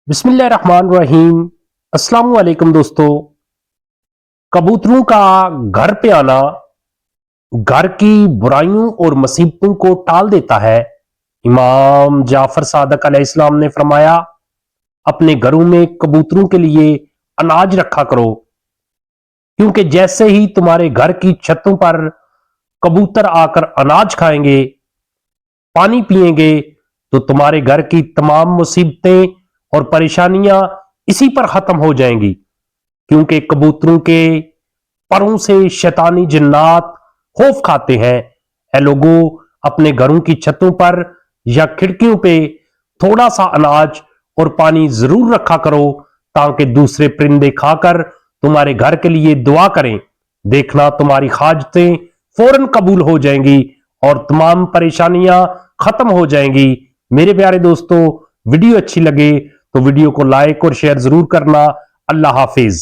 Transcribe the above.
बिस्मिल्लाहिर्रहमानिर्रहीम। अस्सलाम वालेकुम दोस्तों। कबूतरों का घर पे आना घर की बुराइयों और मुसीबतों को टाल देता है। इमाम जाफर सादक अलैहिस्सलाम ने फरमाया, अपने घरों में कबूतरों के लिए अनाज रखा करो, क्योंकि जैसे ही तुम्हारे घर की छतों पर कबूतर आकर अनाज खाएंगे, पानी पिएंगे, तो तुम्हारे घर की तमाम मुसीबतें और परेशानियां इसी पर खत्म हो जाएंगी। क्योंकि कबूतरों के परों से शैतानी जिन्नात खौफ खाते हैं। ऐ लोगों, अपने घरों की छतों पर या खिड़कियों पे थोड़ा सा अनाज और पानी जरूर रखा करो, ताकि दूसरे परिंदे खाकर तुम्हारे घर के लिए दुआ करें। देखना, तुम्हारी हाजतें फौरन कबूल हो जाएंगी और तमाम परेशानियां खत्म हो जाएंगी। मेरे प्यारे दोस्तों, वीडियो अच्छी लगे तो वीडियो को लाइक और शेयर जरूर करना। अल्लाह हाफिज।